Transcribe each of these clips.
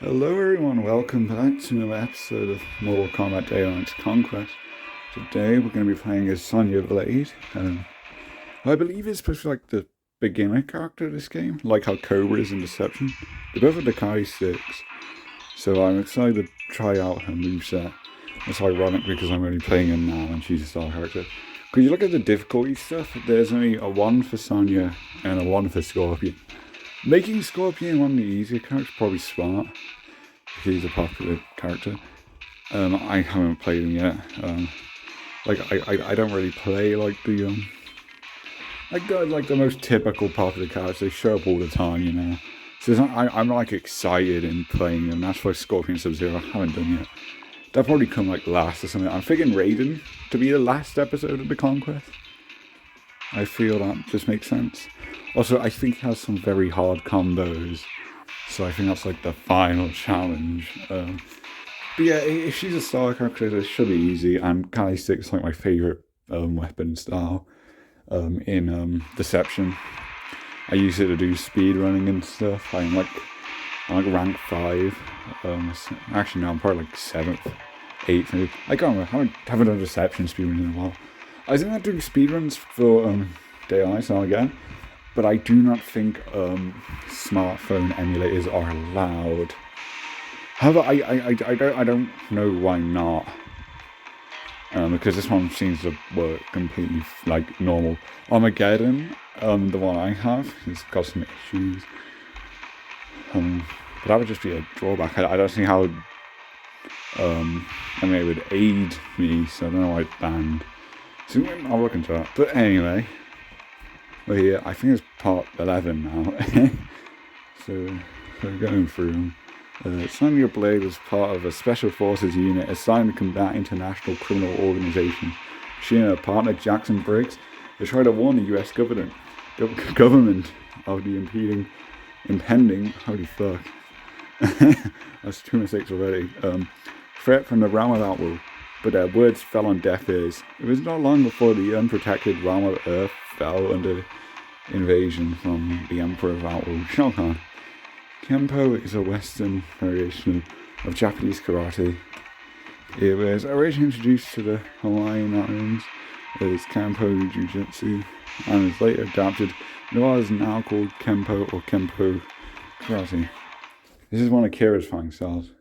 Hello everyone, welcome back to another episode of Mortal Kombat Deadly Alliance Konquest. Today we're going to be playing as Sonya Blade. I believe it's supposed to be like the beginner character of this game, like how Cobra is in Deception. They're both at the Kai 6, so I'm excited to try out her moveset. It's ironic because I'm only playing her now and she's a star character. Because you look at the difficulty stuff, there's only a 1 for Sonya and a 1 for Scorpion. Making Scorpion one of the easier characters is probably smart. He's a popular character. I haven't played him yet. I don't really play like the like the most typical popular characters. They show up all the time, you know. So it's not, I'm like excited in playing them. That's why Scorpion Sub-Zero I haven't done yet. They'll probably come like last or something. I'm thinking Raiden to be the last episode of the Conquest. I feel that just makes sense. Also, I think he has some very hard combos, so I think that's like the final challenge. But yeah, if she's a star character, it should be easy. And Kali 6 is like my favourite weapon style in Deception. I use it to do speed running and stuff. I'm like rank 5. Actually, no, I'm probably like 7th, 8th. Maybe. I can't remember. I haven't done Deception speedruns in a while. I think I'm doing speedruns for Deadly Alliance now again, but I do not think smartphone emulators are allowed. However, I don't know why not. Because this one seems to work completely like normal. Armageddon, the one I have, has got some issues. But that would just be a drawback. I don't see how it would aid me, so I don't know why it's banned. So I'll look into that. But anyway, we're here. I think it's part 11 now. So we're going through. Sonya Blade was part of a special forces unit assigned to combat international criminal organization. She and her partner Jackson Briggs have tried to warn the US government of the impending, holy fuck, that's 2 mistakes already, threat from the realm of Outworld. But their words fell on deaf ears. It was not long before the unprotected realm of Earth fell under invasion from the Emperor of Outworld, Shao Kahn. Kempo is a Western variation of Japanese karate. It was originally introduced to the Hawaiian Islands as Kempo Jiu-Jitsu and is later adapted into what is now called Kempo or Kempo Karate. This is one of Kira's fighting styles,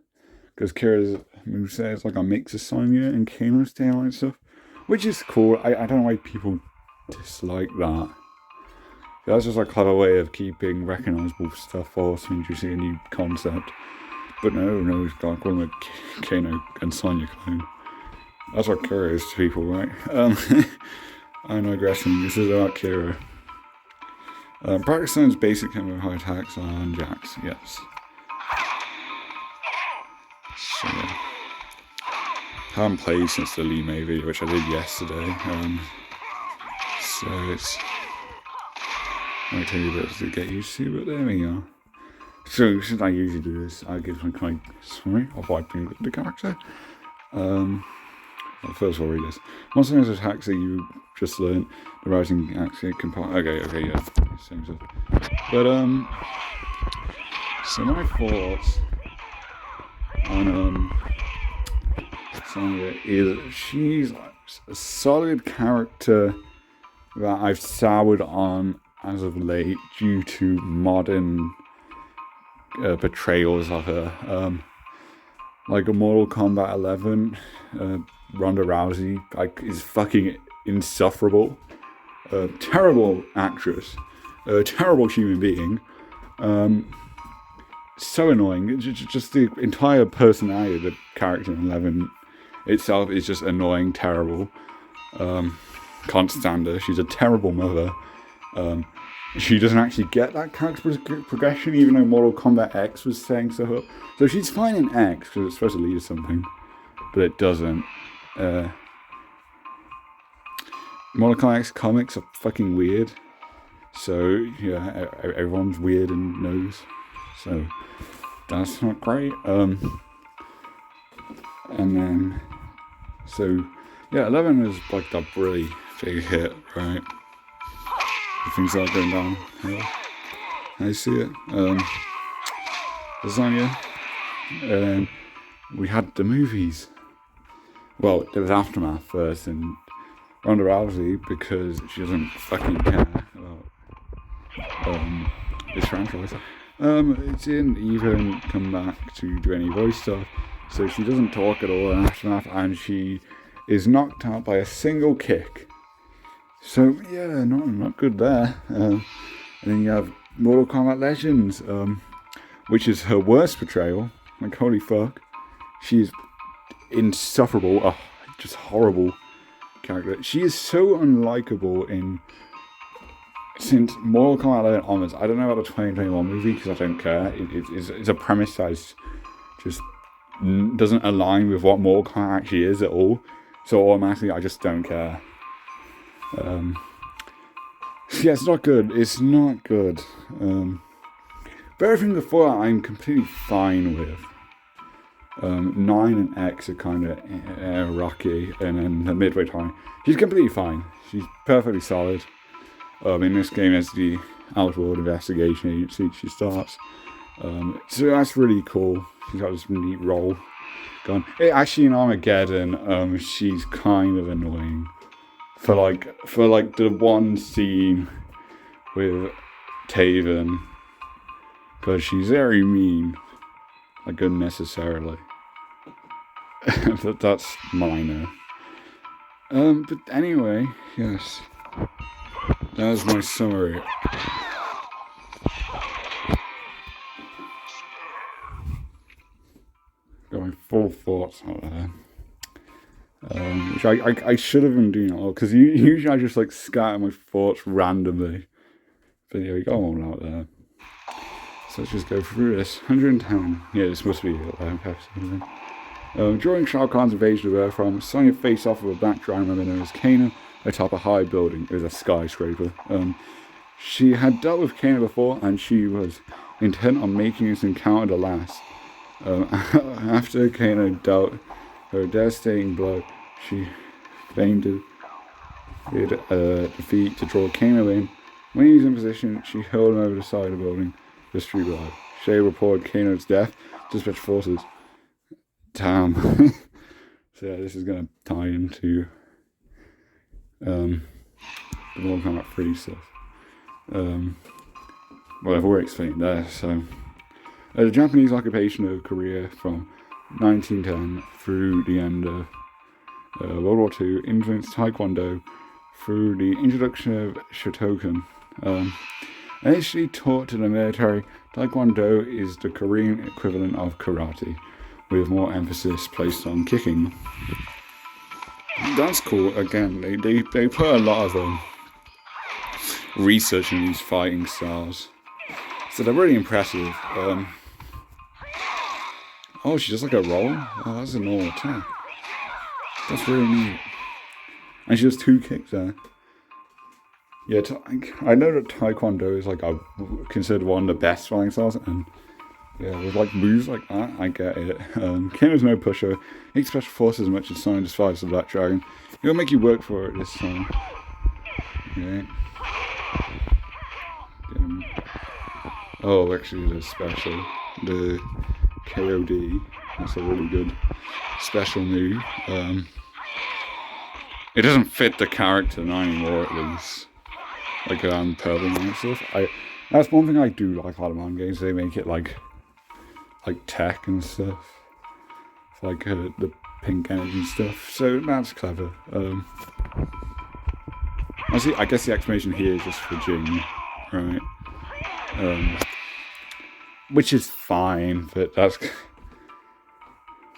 because Kira's moveset is like a mix of Sonya and Kano's tail and stuff, which is cool. I don't know why people dislike that. That's just a clever way of keeping recognisable stuff whilst introducing a new concept. But no, it's got one with Kano and Sonya clone. That's what Kira is to people, right? I'm digressing. This is about Kira. Practice basic combo high attacks on Jax, yes. So, I haven't played since the Lee May video, which I did yesterday. So it's might take a bit to get used to, but there we go. So since I usually do this, I give some kind of summary of what I've been with the character. First of all, read this. Once there's attacks that you just learned, the rising axe compartment. Okay, yeah, same stuff. But so my thoughts on Sonya is she's a solid character that I've soured on as of late due to modern portrayals of her. Like a Mortal Kombat 11, Ronda Rousey is fucking insufferable. Terrible actress, terrible human being. So annoying. Just the entire personality of the character in 11 itself is just annoying, terrible. Can't stand her. She's a terrible mother. She doesn't actually get that character progression, even though Mortal Kombat X was saying so. So she's fine in X because it's supposed to lead to something, but it doesn't. Mortal Kombat X comics are fucking weird. So yeah, everyone's weird and knows. So that's not great. And then so yeah, 11 is like the really big hit, right? Things are going down. I see it. Lasagna. And then we had the movies. Well, there was Aftermath first, and Ronda Rousey, because she doesn't fucking care about this franchise. It didn't even come back to do any voice stuff, so she doesn't talk at all in Aftermath, and she is knocked out by a single kick. So yeah, not good there. And then you have Mortal Kombat Legends, which is her worst portrayal. Like, holy fuck, she's insufferable. Oh, just horrible character. She is so unlikable since Mortal Kombat onwards. I don't know about the 2021 movie because I don't care. It's a premise that just doesn't align with what Mortal Kombat actually is at all. So automatically, I just don't care. Yeah, it's not good. It's not good. But everything before that, I'm completely fine with. 9 and X are kind of rocky, and then the midway time, she's completely fine. She's perfectly solid. In this game, as the Outworld Investigation Agency, she starts. So that's really cool. She's got this neat role going. Actually, in Armageddon, she's kind of annoying. For the one scene with Taven, because she's very mean, like unnecessarily. But that's minor. But anyway, yes, that was my summary. Going full thoughts out there. Which I should have been doing all, because usually I just like scatter my thoughts randomly. But yeah, we got one out there. So let's just go through this. 110. Yeah, this must be an episode then. During Shao Kahn's invasion of Earthrealm, Sonya faced off with a black dragon member known as Kano atop a high building. It was a skyscraper. She had dealt with Kano before, and she was intent on making this encounter the last. After Kano dealt her devastating blow, she feigned defeat to draw Kano in. When he was in position, she hurled him over the side of the building, the street below. Shay reported Kano's death to special forces. Damn. So yeah, this is going to tie into the Mortal Kombat 3 stuff. Well, I've already explained that. So, the Japanese occupation of Korea from 1910 through the end of World War II influenced Taekwondo through the introduction of Shotokan. Initially taught to the military, Taekwondo is the Korean equivalent of karate, with more emphasis placed on kicking. That's cool. Again, they put a lot of research in these fighting styles, so they're really impressive. Oh, she does like a roll? Oh, that's a normal attack. That's really neat. And she does 2 kicks there. Yeah, I know that Taekwondo is like considered one of the best fighting styles, and yeah, with like moves like that, I get it. Kano's no pusher. He special forces as much as Sonya just fights the Black Dragon. He'll make you work for it this time. Okay. Oh, actually, the special, the KOD. That's a really good special move. It doesn't fit the character not anymore, at least. Like Purple and stuff. That's one thing I do like about Pokemon games. They make it like tech and stuff, like the pink energy stuff. So that's clever. I guess the explanation here is just for Jing, right? Which is fine, but that's kind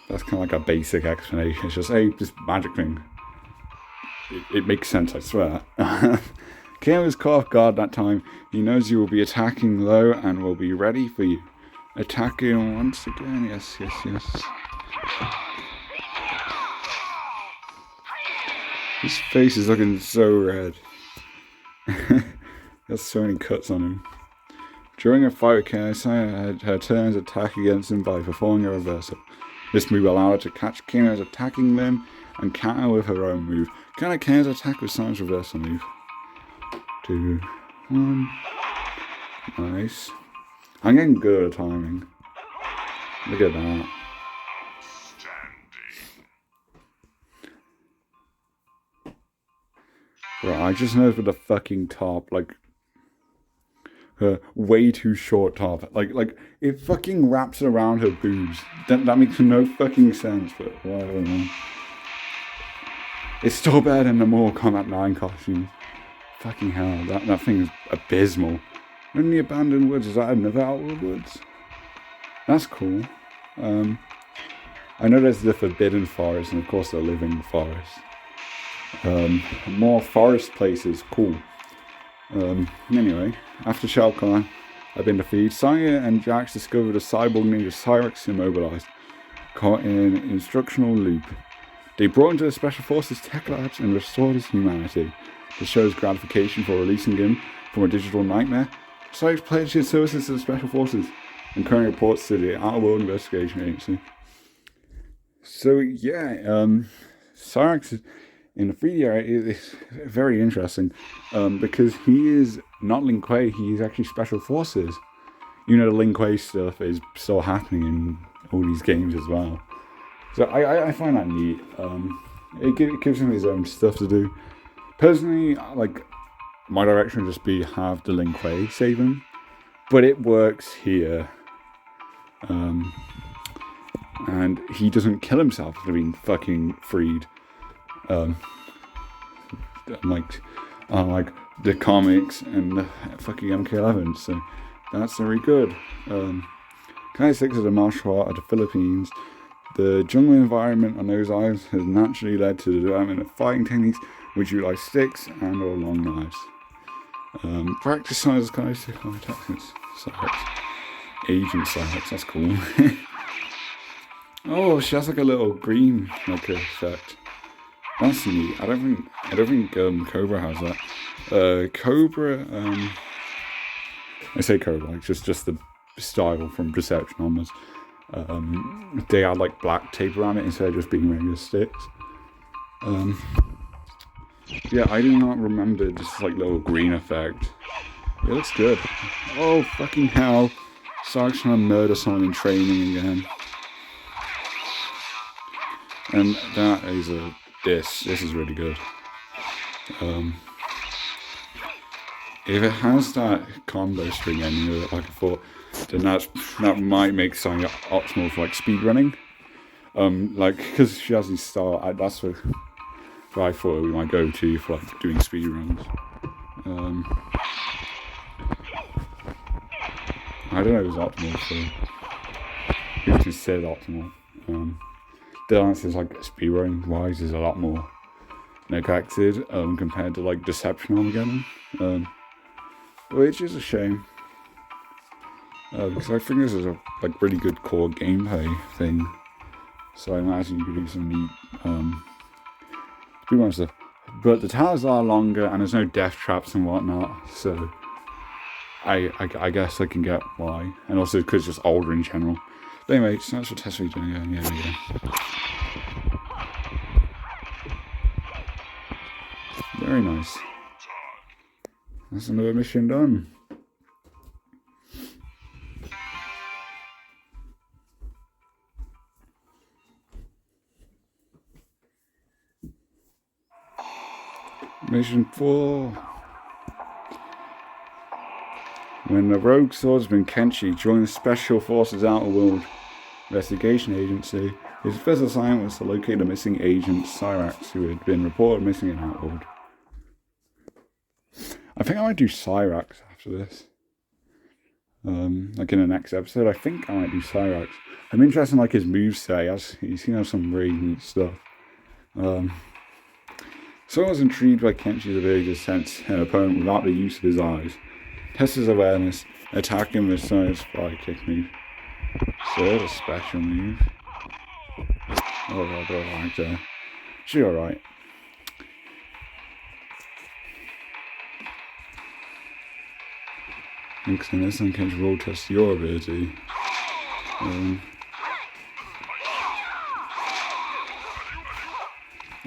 of like a basic explanation. It's just, hey, this magic thing. It makes sense, I swear. Kano was caught off guard that time. He knows you will be attacking low and will be ready for you. Attacking once again. Yes. His face is looking so red. There's so many cuts on him. During a fight with Kano, Sonya had her turns attack against him by performing a reversal. This move allowed her to catch Kano's attacking limb and counter with her own move. Kano's attack with Sonya's reversal move. 2, 1. Nice. I'm getting good at timing. Look at that. Right, I just noticed with the fucking top, like, her way too short top. Like it fucking wraps around her boobs. That makes no fucking sense, but whatever, man. It's still better than the Mortal Kombat 9 costume. Fucking hell, that thing is abysmal. In the Abandoned Woods, is that another Outworld Woods? That's cool. I know there's the Forbidden Forest and of course the Living Forest. More forest places, cool. Anyway, after Shao Kahn had been defeated, Sonya and Jax discovered a cyborg ninja Cyrax immobilized, caught in an instructional loop. They brought him to the Special Forces tech labs and restored his humanity. This shows gratification for releasing him from a digital nightmare. Cyrax pledged his services to the Special Forces and currently reports to the Outer World Investigation Agency. So yeah, Cyrax in the 3D area is very interesting because he is not Lin Kuei, he is actually Special Forces. You know, the Lin Kuei stuff is still happening in all these games as well. So I find that neat. It gives him his own stuff to do. Personally, like, my direction would just be have the Lin Kuei save him. But it works here. And he doesn't kill himself after being fucking freed. Like the comics and the fucking MK11, so that's very good. Kai 6 is a martial art of the Philippines. The jungle environment on those islands has naturally led to the development of fighting techniques which utilize sticks and or long knives. Practice sizes Kai 6 tactics. Agent Cyrax, that's cool. Oh, she has like a little green like effect. That's neat. I don't think Cobra has that. Cobra, I say Cobra, like just the style from Deception onwards. They had like black tape around it instead of just being regular sticks. Yeah, I do not remember this like little green effect. It looks good. Oh fucking hell! Sark's trying to murder someone in training again. And that is this is really good. If it has that combo string ending with it, like I thought, then that might make Sonya optimal for like speedrunning. Like because she has these style, that's what I thought we might go to for like doing speedruns. I don't know if it's optimal, so you consider optimal. The answer is like speedrunning wise is a lot more neglected compared to like Deception Armageddon, which is a shame because I think this is a like really good core gameplay thing. So I imagine you could do some neat speedrun stuff. But the towers are longer and there's no death traps and whatnot, so I guess I can get why, and also because it's just older in general. But anyway, so that's what test we're doing. Yeah, there we go. Very nice. That's another mission done. Mission 4. When the rogue swordsman Kenshi joined the Special Forces Outer World Investigation Agency, his first assignment was to locate the missing agent Cyrax, who had been reported missing in Outworld. I think I might do Cyrax after this. Like in the next episode, I think I might do Cyrax. I'm interested in like his moveset. He's some really neat stuff. So I was intrigued by Kenshi's ability to sense an opponent without the use of his eyes. Test his awareness, attack him with Sonya's fly kick move. So there's a special move. Oh, I don't like that. She's alright. Thanks, and this one can roll test your ability.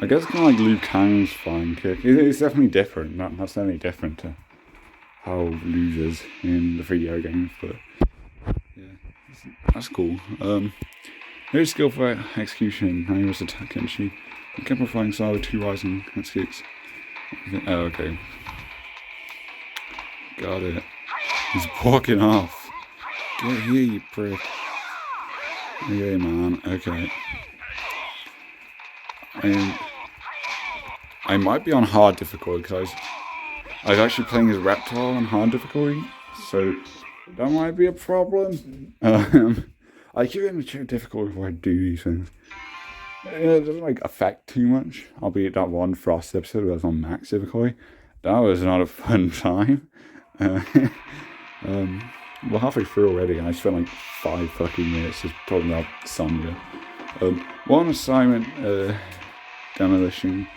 I guess kind of like Liu Kang's flying kick. It's definitely different. That's definitely different to how Liu is in the 3D games, but yeah. That's cool. No skill for execution. How was attack and she kept on flying style with 2 rising escapes. Oh, okay. Got it. He's walking off. Get here, you prick. Okay, man. Okay. I might be on hard difficulty because I was actually playing as Reptile on hard difficulty, so that might be a problem. I keep getting the difficulty before I do these things. It doesn't like affect too much. Albeit that one Frost episode was on max difficulty. That was not a fun time. We're halfway through already, and I spent like 5 fucking minutes just talking about Sonya. One assignment, demolition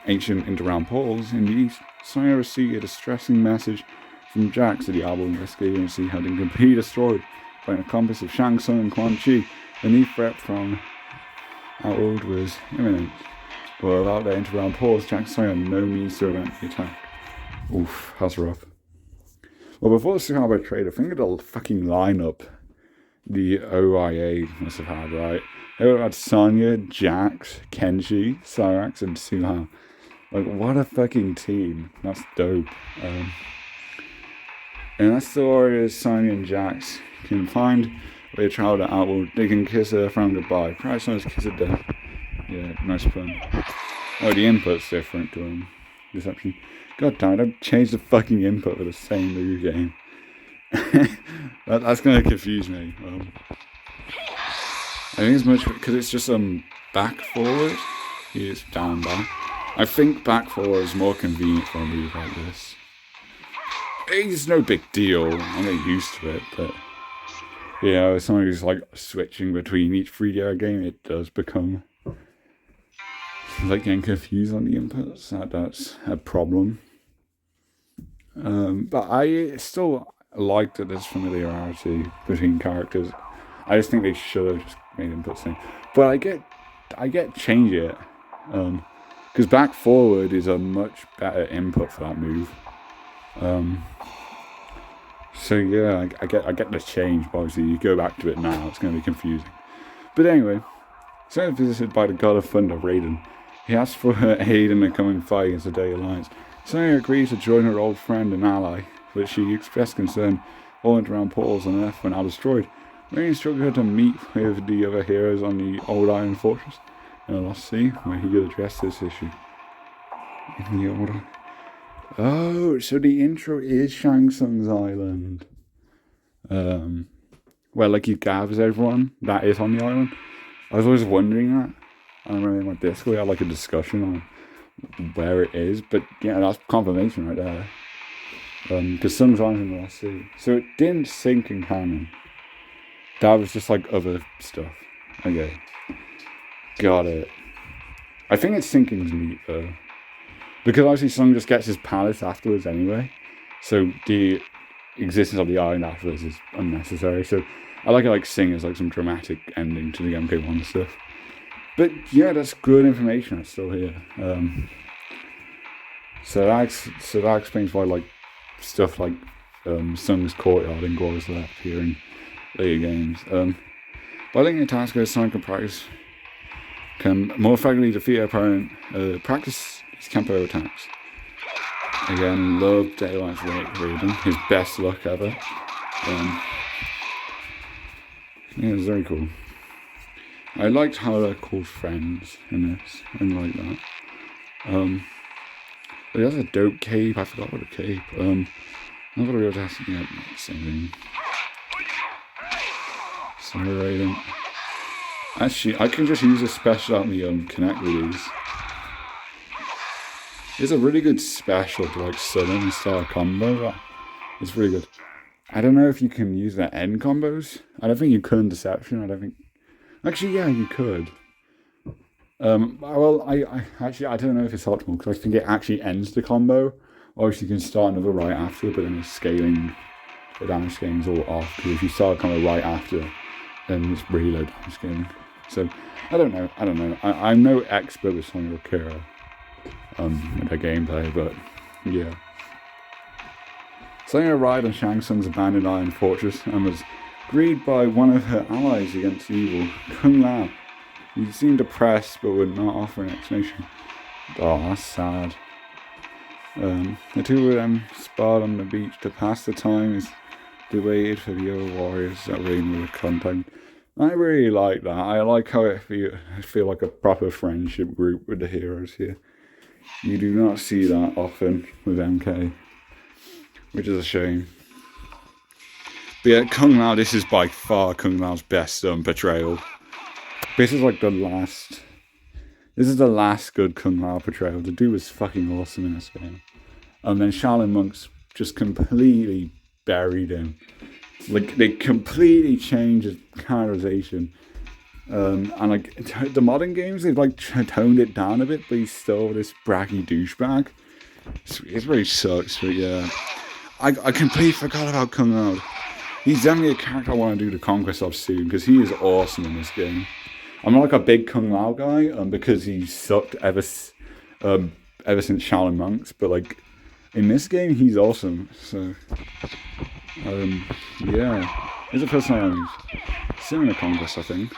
ancient underground portals in the east. Sonya received a distressing message from Jax at the Arbor Investigating Agency had been completely destroyed by an accomplice of Shang Tsung and Quan Chi. The new threat from Outworld was imminent. But without their underground portals, Jax and Sonya had no means to prevent the attack. Oof, that's rough. Well, before the Sahaba trade, I think it'll fucking line up the OIA must have had, right? They would have had Sonya, Jax, Kenji, Cyrax, and Suha. Like, what a fucking team. That's dope. And that's the Warriors, Sonya and Jax can find where a child at Outworld. They can kiss her from goodbye. Probably Sonya's kiss of death. Yeah, nice fun. Oh, the input's different to Deception. God damn it, I've changed the fucking input for the same move game. That's going to confuse me. I think it's much because it's just back forward. Here's down back. I think back forward is more convenient for a move like this. It's no big deal. I'm not used to it, but you know, as someone who's like switching between each 3D game, it does become like getting confused on the inputs. That's a problem. But I still like that there's familiarity between characters. I just think they should have just made inputs same. But I get change it. Because back forward is a much better input for that move. So yeah, I get the change, but obviously you go back to it now, it's going to be confusing. But anyway, Sonya visited by the God of Thunder, Raiden. He asked for her aid in the coming fight against the Deadly Alliance. Sonya agrees to join her old friend and ally, but she expressed concern all underground portals on Earth were now destroyed. Raiden instructed her to meet with the other heroes on the old Iron Fortress in the Lost Sea, where he could address this issue. In the old... Oh, so the intro is Shang Tsung's island. Where like he gathers everyone that is on the island. I was always wondering that. I remember in my Discord we had like a discussion on where it is, but yeah, that's confirmation right there. Because Tsung's island in the Lost Sea. So it didn't sink in canon. That was just like other stuff. Okay. Got it. I think it's sinking's neat though. Because obviously Tsung just gets his palace afterwards anyway. So the existence of the island afterwards is unnecessary. So I like it like Sing as like some dramatic ending to the MK1 stuff. But yeah, that's good information that's still here. So that explains why like stuff like Tsung's courtyard in Guo's left here in later games. By linking a task where Sonya can practice can more effectively defeat her opponent, practice his Kempo attacks. Again, love Deadly Alliance Raiden, his best luck ever. Yeah, it's very cool. I liked how they're called friends in this, and like that. But he has a dope cape, I forgot what a cape. I'm not gonna be able to ask, yeah, same thing. Sorry, Raiden. Actually, I can just use a special on the connect with these. It's a really good special to like summon and start a combo. It's really good. I don't know if you can use the end combos. I don't think you could in Deception. I don't think. Actually, yeah, you could. Well, I don't know if it's optimal because I think it actually ends the combo. Obviously, you can start another right after, but then it's scaling. The damage scaling is all off because if you start a combo right after, then it's really low damage scaling. So I don't know. I'm no expert with Sonya or Kira. With their gameplay, but yeah. Sonya arrived on Shang Tsung's abandoned Iron Fortress and was agreed by one of her allies against evil, Kung Lao. He seemed depressed but would not offer an explanation. Oh, that's sad. The two of them sparred on the beach to pass the time as they waited for the other warriors that reigned with contact. I really like that. I like how I feel like a proper friendship group with the heroes here. You do not see that often with MK, which is a shame. But yeah, Kung Lao, this is by far Kung Lao's best portrayal. This is like the last good Kung Lao portrayal. The dude was fucking awesome in this game. And then Shaolin monks just completely buried him. Like, they completely changed his characterization. And like, the modern games, they've like toned it down a bit, but he's still this braggy douchebag. It really sucks, but yeah. I completely forgot about Kung Lao. He's definitely a character I want to do the Conquest of soon, because he is awesome in this game. I'm not like a big Kung Lao guy, because he sucked ever since Shaolin monks, but like, in this game, he's awesome, so, yeah. He's a person I use. Similar to Conquest, I think.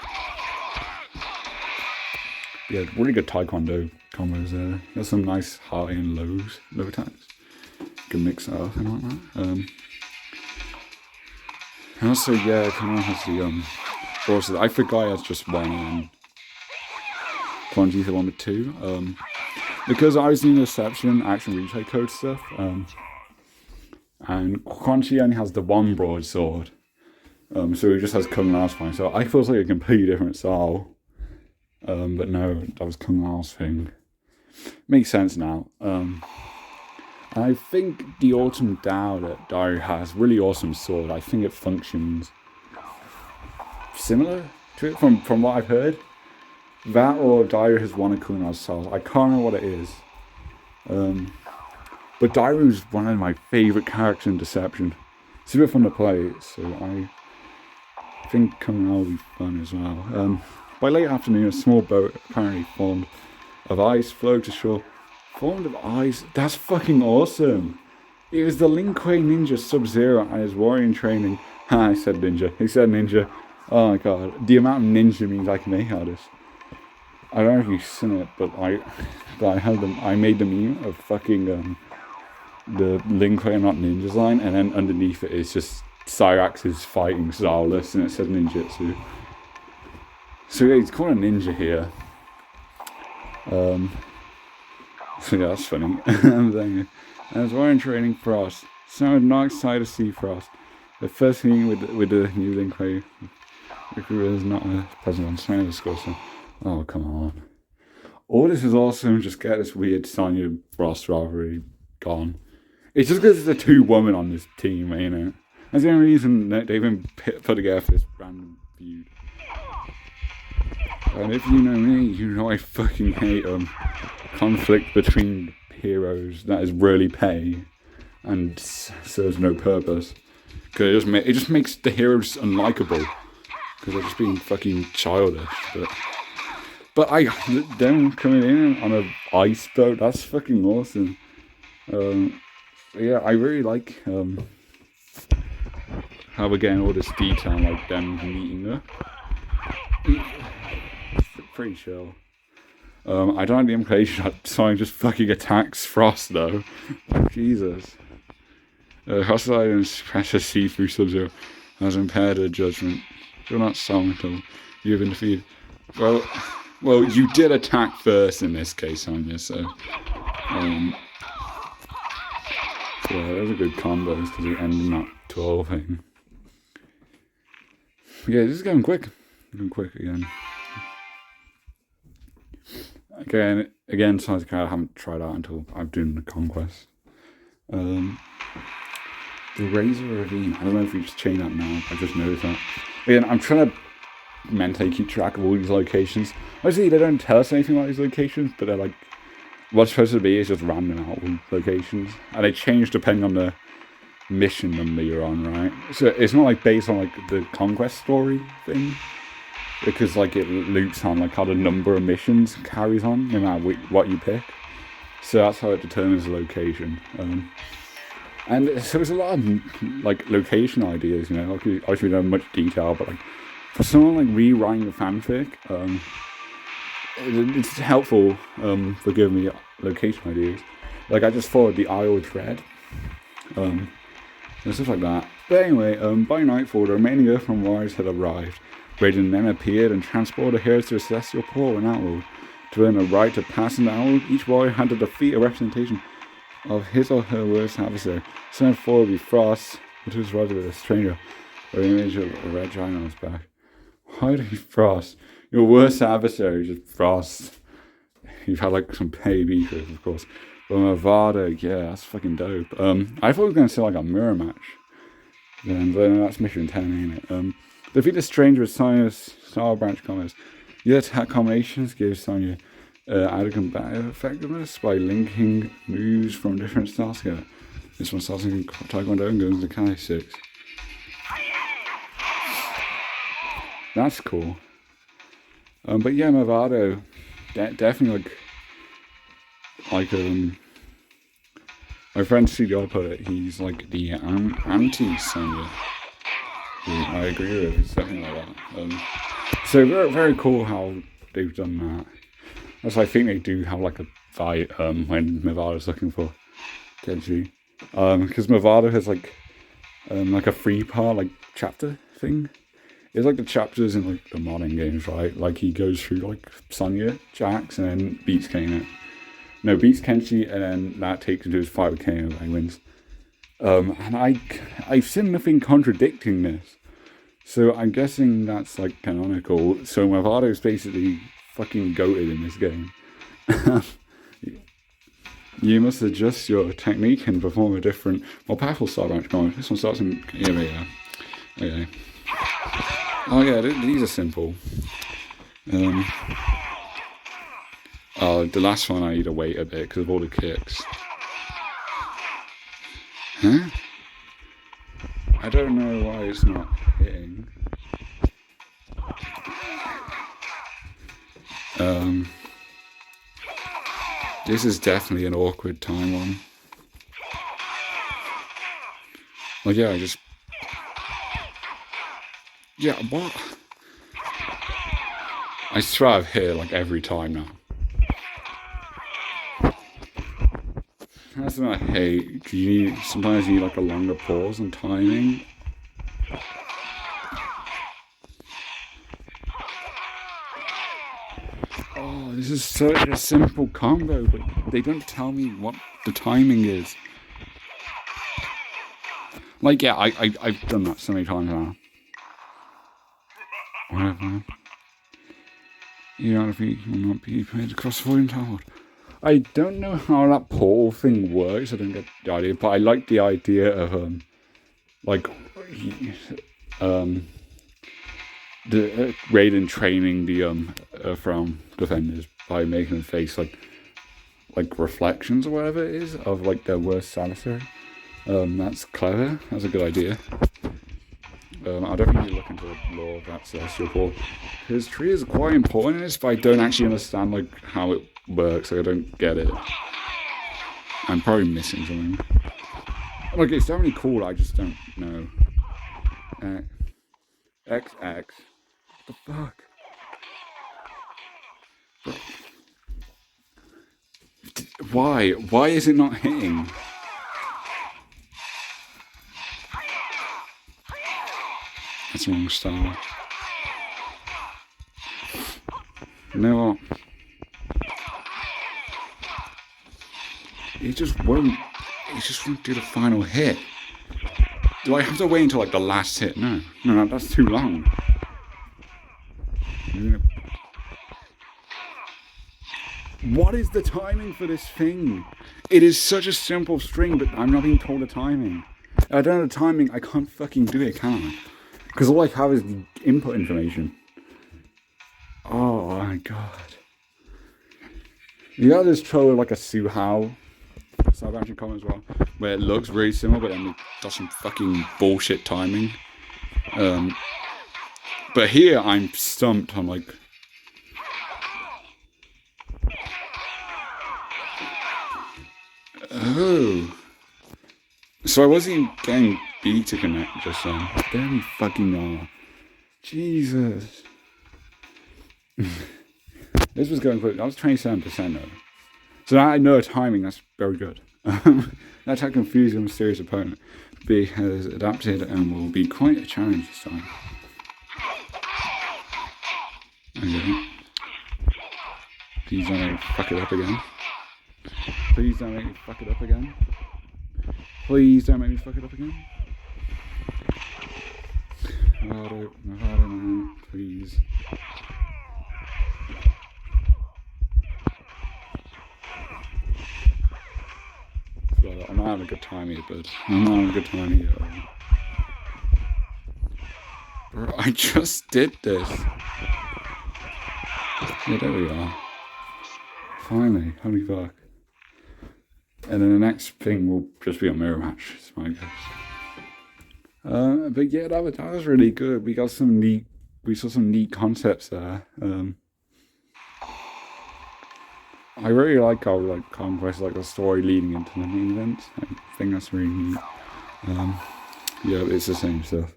Yeah, really good Taekwondo combos there. Got some nice high and low attacks. You can mix that up and like that. And also, yeah, Kung has the, forces. I forgot he has just one, and Quan Chi's the one with two. Because I was doing Reception, Action Replay Code stuff, and Quan Chi only has the one broadsword, so he just has Kung Lao's fine. So I thought it was like a completely different style, but no, that was Kung Lao's thing. Makes sense now. I think the Autumn Dao that Dario has, really awesome sword. I think it functions similar to it from what I've heard. That or Dario has one of Kung Lao's styles. I can't know what it is. But Dairo's one of my favourite characters in Deception. It's a bit fun to play, so I think Kung Lao will be fun as well. By late afternoon, a small boat apparently formed of ice flowed to shore. Formed of ice? That's fucking awesome! It was the Lin Kuei ninja Sub-Zero and his warrior training. I said ninja. He said ninja. Oh my god. The amount of ninja memes I can make out of this. I don't know if you've seen it, but I made the meme of fucking the Lin Kuei not ninjas line, and then underneath it is just Cyrax's fighting stylist, and it says ninjutsu. So yeah, he's called a ninja here. So yeah, that's funny. And as warrior training Frost, sounded not excited to see Frost. The first thing with the new Lin Kuei recruiter is not a pleasant one. It's disgusting. Oh, come on. All this is awesome, just get this weird Sonya Frost rivalry gone. It's just because there's the two women on this team, ain't it? That's the only reason that they've been put together for this random feud. And if you know me, you know I fucking hate conflict between heroes that is really petty and serves no purpose. Because it just makes the heroes unlikable. Because they're just being fucking childish, But them coming in on an ice boat, that's fucking awesome. Yeah, I really like how we're getting all this detail, like them meeting her. It's pretty chill. I don't like the implication that Sonic just fucking attacks Frost though. Jesus. Hostile items pressure see through Sub-Zero has impaired her judgment. Do not summon until you have been defeated. Well, you did attack first in this case, Sonya, so yeah, those are good combos because we end in that 12 thing. Yeah, this is going quick. Again. Again, Sonic I haven't tried out until I've done the Conquest. The Razor Ravine. I don't know if you just change that now. I just noticed that. Again, I'm trying to mentally keep track of all these locations. Obviously, they don't tell us anything about these locations, but they're like, what's supposed to be is just random out locations. And they change depending on the mission number you're on, right? So it's not like based on like the Conquest story thing. Because like it loops on like how the number of missions carries on, no matter what you pick. So that's how it determines the location. And so there's a lot of like location ideas, you know. Obviously, we don't have much detail, but like for someone like rewriting the fanfic, it's helpful for giving me location ideas. Like I just followed the Isle Dread, and stuff like that. But anyway, by nightfall, the remaining Earthbound warriors had arrived. Raiden then appeared and transported the heroes to a celestial portal in Outworld. To earn a right to pass into Outworld, each warrior had to defeat a representation of his or her worst adversary. Son 4 would be Frost, which was rather with a stranger, or an image of a red giant on his back. Why do you Frost? Your worst adversary is just Frost. You've had like some pay beefers, of course. But Mavado, yeah, that's fucking dope. I thought we were going to see like a mirror match. Then that's mission 10, ain't it? Defeat the stranger with Sonya's Star Branch combos. Your attack combinations give Sonya added combat effectiveness by linking moves from different styles together. This one starts in Taekwondo and goes into Kai 6. That's cool. But yeah, Mavado, definitely like my friend CDR put it, he's like the anti-Sonya. I agree with it, it's definitely like that. So very, very cool how they've done that. Also, I think they do have like a fight when Mavado's looking for Kenji. Because Mavado has like a 3-part like chapter thing. It's like the chapters in like the modern games, right? Like he goes through like Sonya, Jax, and then beats Kano. No, beats Kenshi, and then that takes him to his fight with Kano and he wins. And I've seen nothing contradicting this. So I'm guessing that's like canonical. So Mavado's basically fucking goated in this game. You must adjust your technique and perform a different, more powerful Star Branch combo. This one starts in... Yeah. Okay. Oh yeah, these are simple. The last one I need to wait a bit because of all the kicks. Huh? I don't know why it's not hitting. This is definitely an awkward time one. Like, yeah, yeah, what? I swear I've hit it like every time now. That's what I hate. Sometimes you need like a longer pause and timing. Oh, this is such a simple combo, but they don't tell me what the timing is. Like, yeah, I've done that so many times now. Whatever. You will not be permitted to cross the volume tower. I don't know how that portal thing works. I don't get the idea, but I like the idea of the Raiden training the from defenders by making them face like reflections or whatever it is of like their worst adversary. That's clever. That's a good idea. I definitely look into the lore of that celestial portal. His tree is quite important in this, but I don't actually understand like how it works. Like I don't get it. I'm probably missing something. Like it's definitely cool. I just don't know. XX. What the fuck? Why? Why is it not hitting? That's the wrong style. You know what? It just won't do the final hit. Do I have to wait until like the last hit? No, that's too long. What is the timing for this thing? It is such a simple string, but I'm not being told the timing. If I don't know the timing, I can't fucking do it, can I? Because all I have is the input information. Oh my god. The others throw like a Suhao Star Branch comment as well, where it looks very similar, but then it does some fucking bullshit timing. But here I'm stumped. I'm like, oh, So I wasn't getting B to connect just then. There we fucking are. Jesus. This was going quick. I was 27% though. So now I know timing, that's very good. That's how confusing a mysterious opponent. B has adapted and will be quite a challenge this time. Okay. Please don't make me fuck it up again. Please don't make me fuck it up again. Please don't make me fuck it up again. Harder, man, please. I'm not having a good time here, but I'm not having a good time here. Bro, I just did this. Yeah, there we are. Finally, holy fuck. And then the next thing will just be a mirror match, is my guess. But yeah, that was really good. We saw some neat concepts there. I really like how Conquest a story leading into the main event. I think that's really neat. Yeah, it's the same stuff.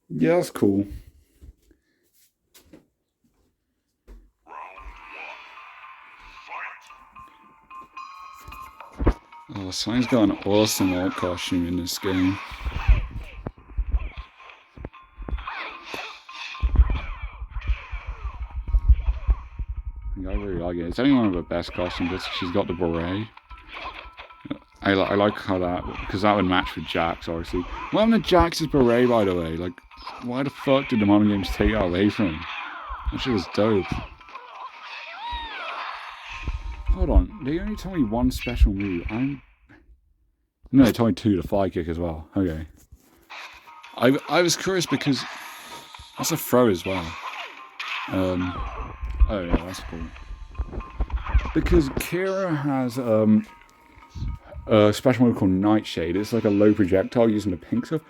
Yeah, that's cool. Oh, Sonya's got an awesome alt costume in this game. I really like it. It's only one of her best costumes, but she's got the beret. I like how that, because that would match with Jax, obviously. What happened to Jax's beret, by the way? Why the fuck did the modern games take that away from him? That shit was dope. Hold on, they only told me one special move. No, they told me two, the fly kick as well. Okay. I was curious because that's a throw as well. Oh yeah, that's cool. Because Kira has a special move called Nightshade. It's like a low projectile using the pink stuff.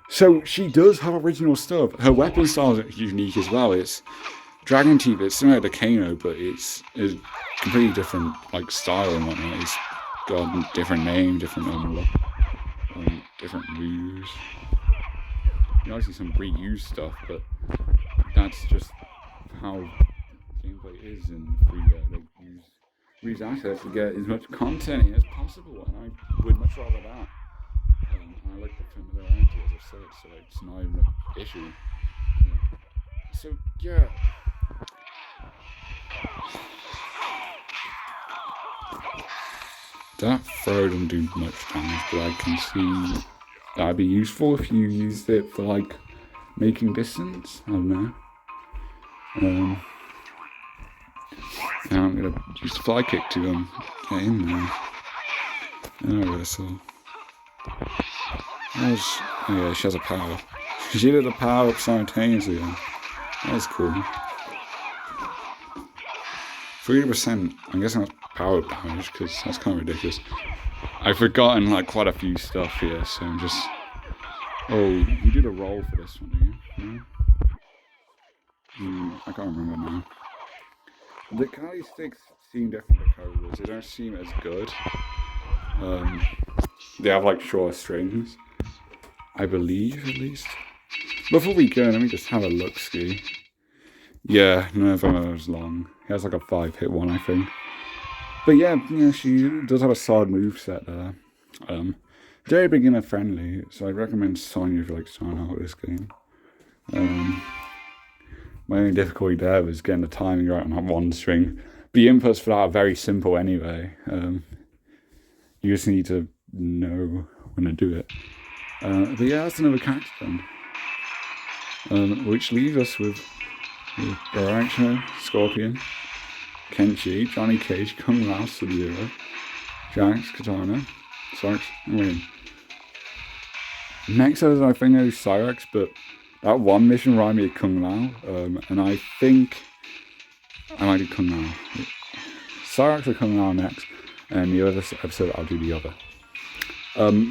So she does have original stuff. Her weapon style is unique as well. It's Dragon Teeth. It's similar to Kano, but it's completely different style and whatnot. It's got a different name, different different moves. You obviously some reused stuff, but that's just how gameplay is in free use assets to get as much content in as possible, and I would much rather that. I like the familiarity, as I've said, so it's not even an issue. So yeah. That throw didn't do much damage, but I can see that'd be useful if you used it for making distance. I don't know. Now I'm gonna use the fly kick to get in there. Alright, so oh yeah, she has a power. She did the power up simultaneously. That's cool. 3%. I'm guessing that's power damage because that's kind of ridiculous. I've forgotten quite a few stuff here, so I'm just. Oh, you did a roll for this one, didn't you? No? I can't remember now. The Kali sticks seem different to Cobras. They don't seem as good. They have short strings, I believe, at least. Before we go, let me just have a look, ski. Yeah, none of them are as long. He has a 5-hit one, I think. But yeah, she does have a solid moveset there. Very beginner friendly, so I'd recommend Sonya if you starting out with this game. My only difficulty there was getting the timing right on that one string. The inputs for that are very simple anyway. You just need to know when to do it. But yeah, that's another character then. Which leaves us with Baraksha, Scorpion, Kenshi, Johnny Cage, Kung Lao, Sub-Zero, Jax, Katana, Cyrax, and Rain. Next episode I think there's Cyrax, but that one mission reminded me of Kung Lao, and I think I might do Kung Lao. Cyrax or Kung Lao next, and the other episode I'll do the other.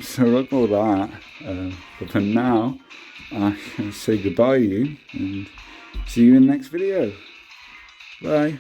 So look for that. But for now, I can say goodbye to you, and see you in the next video. Bye.